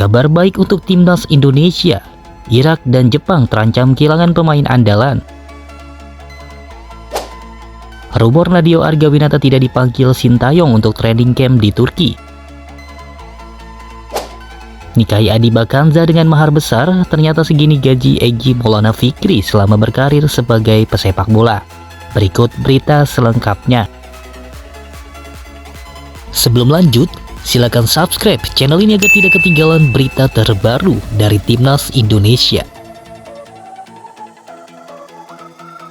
Kabar baik untuk timnas Indonesia. Irak dan Jepang terancam kehilangan pemain andalan. Rumor Nadeo Argawinata tidak dipanggil Sintayong untuk training camp di Turki. Nikahi Adi Bakanza dengan mahar besar, ternyata segini gaji Egy Maulana Fikri selama berkarir sebagai pesepak bola. Berikut berita selengkapnya. Sebelum lanjut, silakan subscribe channel ini agar tidak ketinggalan berita terbaru dari timnas Indonesia.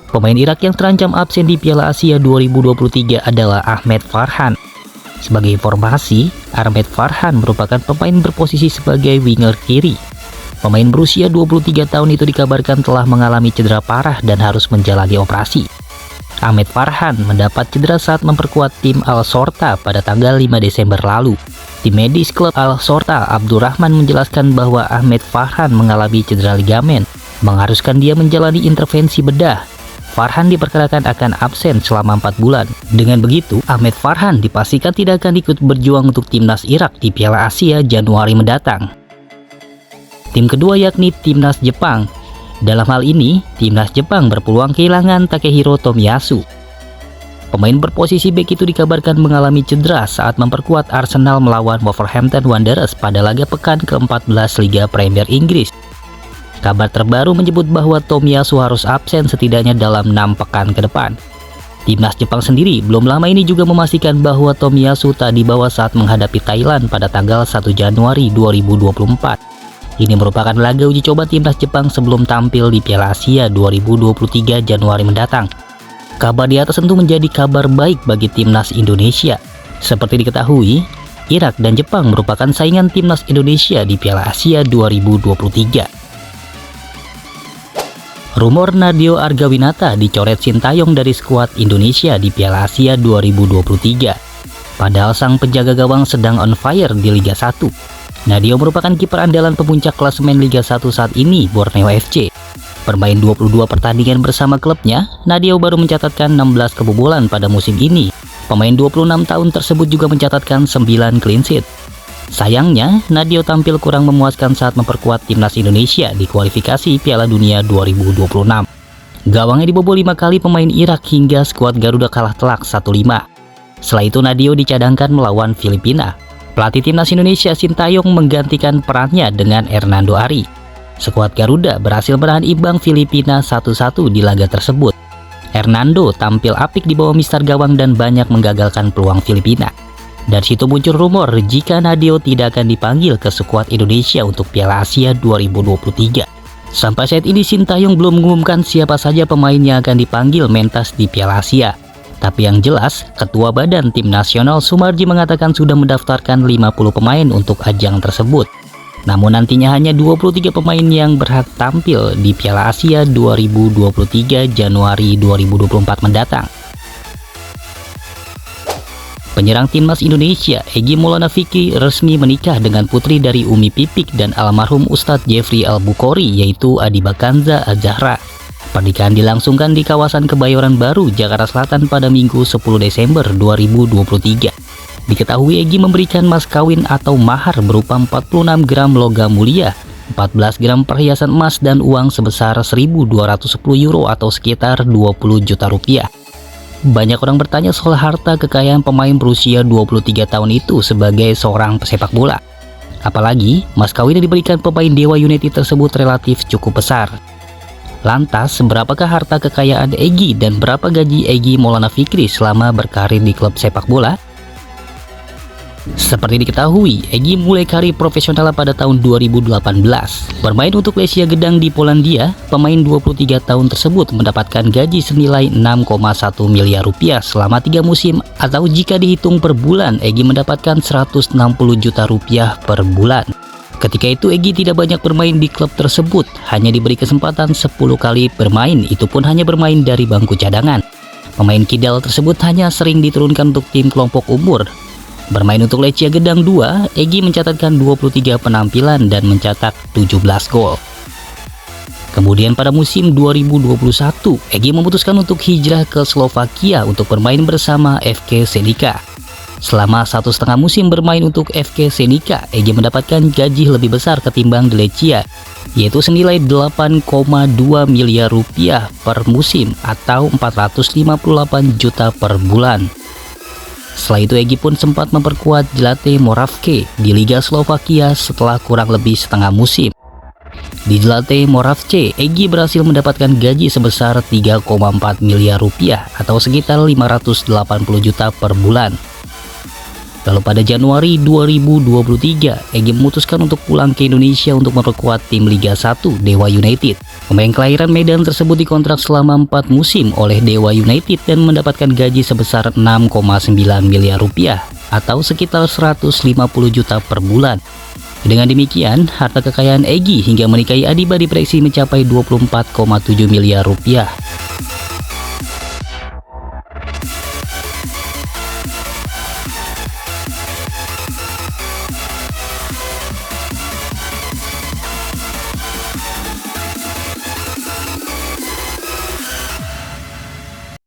Pemain Irak yang terancam absen di Piala Asia 2023 adalah Ahmed Farhan. Sebagai informasi, Ahmed Farhan merupakan pemain berposisi sebagai winger kiri. Pemain berusia 23 tahun itu dikabarkan telah mengalami cedera parah dan harus menjalani operasi. Ahmed Farhan mendapat cedera saat memperkuat tim Al-Shorta pada tanggal 5 Desember lalu. Tim medis klub Al-Shorta Abdurrahman menjelaskan bahwa Ahmed Farhan mengalami cedera ligamen, mengharuskan dia menjalani intervensi bedah. Farhan diperkirakan akan absen selama 4 bulan. Dengan begitu, Ahmed Farhan dipastikan tidak akan ikut berjuang untuk timnas Irak di Piala Asia Januari mendatang. Tim kedua yakni timnas Jepang. Dalam hal ini, timnas Jepang berpeluang kehilangan Takehiro Tomiyasu. Pemain berposisi bek itu dikabarkan mengalami cedera saat memperkuat Arsenal melawan Wolverhampton Wanderers pada laga pekan ke-14 Liga Premier Inggris. Kabar terbaru menyebut bahwa Tomiyasu harus absen setidaknya dalam 6 pekan ke depan. Timnas Jepang sendiri belum lama ini juga memastikan bahwa Tomiyasu tak dibawa saat menghadapi Thailand pada tanggal 1 Januari 2024. Ini merupakan laga uji coba timnas Jepang sebelum tampil di Piala Asia 2023 Januari mendatang. Kabar di atas tentu menjadi kabar baik bagi timnas Indonesia. Seperti diketahui, Irak dan Jepang merupakan saingan timnas Indonesia di Piala Asia 2023. Rumor Nadeo Argawinata dicoret Sintayong dari skuad Indonesia di Piala Asia 2023. Padahal sang penjaga gawang sedang on fire di Liga 1. Nadeo merupakan kiper andalan pemuncak klasemen Liga 1 saat ini, Borneo FC. Bermain 22 pertandingan bersama klubnya, Nadeo baru mencatatkan 16 kebobolan pada musim ini. Pemain 26 tahun tersebut juga mencatatkan 9 clean sheet. Sayangnya, Nadeo tampil kurang memuaskan saat memperkuat timnas Indonesia di kualifikasi Piala Dunia 2026. Gawangnya dibobol 5 kali pemain Irak hingga skuad Garuda kalah telak 1-5. Setelah itu Nadeo dicadangkan melawan Filipina. Pelatih timnas Indonesia Sintayong menggantikan perannya dengan Hernando Ari. Skuad Garuda berhasil menahan imbang Filipina 1-1 di laga tersebut. Hernando tampil apik di bawah mistar gawang dan banyak menggagalkan peluang Filipina. Dari situ muncul rumor jika Nadeo tidak akan dipanggil ke skuad Indonesia untuk Piala Asia 2023. Sampai saat ini Sintayong belum mengumumkan siapa saja pemain yang akan dipanggil mentas di Piala Asia. Tapi yang jelas, Ketua Badan Tim Nasional Sumarji mengatakan sudah mendaftarkan 50 pemain untuk ajang tersebut. Namun nantinya hanya 23 pemain yang berhak tampil di Piala Asia 2023 Januari 2024 mendatang. Penyerang timnas Indonesia, Egy Maulana Fikri resmi menikah dengan putri dari Umi Pipik dan almarhum Ustadz Jeffrey Al-Bukhari, yaitu Adi Bakanza Az-Zahra. Pernikahan dilangsungkan di kawasan Kebayoran Baru, Jakarta Selatan pada Minggu 10 Desember 2023. Diketahui Egy memberikan mas kawin atau mahar berupa 46 gram logam mulia, 14 gram perhiasan emas dan uang sebesar 1.210 euro atau sekitar 20 juta rupiah. Banyak orang bertanya soal harta kekayaan pemain berusia 23 tahun itu sebagai seorang pesepak bola. Apalagi, mas kawin yang diberikan pemain Dewa United tersebut relatif cukup besar. Lantas, berapakah harta kekayaan Egy dan berapa gaji Egy Maulana Fikri selama berkarir di klub sepak bola? Seperti diketahui, Egy mulai karir profesional pada tahun 2018. Bermain untuk Lesia Gedang di Polandia, pemain 23 tahun tersebut mendapatkan gaji senilai 6,1 miliar rupiah selama 3 musim, atau jika dihitung per bulan, Egy mendapatkan 160 juta rupiah per bulan. Ketika itu Egy tidak banyak bermain di klub tersebut, hanya diberi kesempatan 10 kali bermain, itu pun hanya bermain dari bangku cadangan. Pemain kidal tersebut hanya sering diturunkan untuk tim kelompok umur. Bermain untuk Lecia Gedang 2, Egy mencatatkan 23 penampilan dan mencetak 17 gol. Kemudian pada musim 2021, Egy memutuskan untuk hijrah ke Slovakia untuk bermain bersama FK Senica. Selama 1,5 musim bermain untuk FK Senica, Egy mendapatkan gaji lebih besar ketimbang Delecia, yaitu senilai 8,2 miliar rupiah per musim atau 458 juta per bulan. Setelah itu Egy pun sempat memperkuat Zlate Moravce di Liga Slovakia setelah kurang lebih setengah musim. Di Zlate Moravce, Egy berhasil mendapatkan gaji sebesar 3,4 miliar rupiah atau sekitar 580 juta per bulan. Lalu pada Januari 2023, Egy memutuskan untuk pulang ke Indonesia untuk memperkuat tim Liga 1 Dewa United. Pemain kelahiran Medan tersebut dikontrak selama 4 musim oleh Dewa United dan mendapatkan gaji sebesar 6,9 miliar rupiah atau sekitar 150 juta per bulan. Dengan demikian, harta kekayaan Egy hingga menikahi Adiba diprediksi mencapai 24,7 miliar rupiah.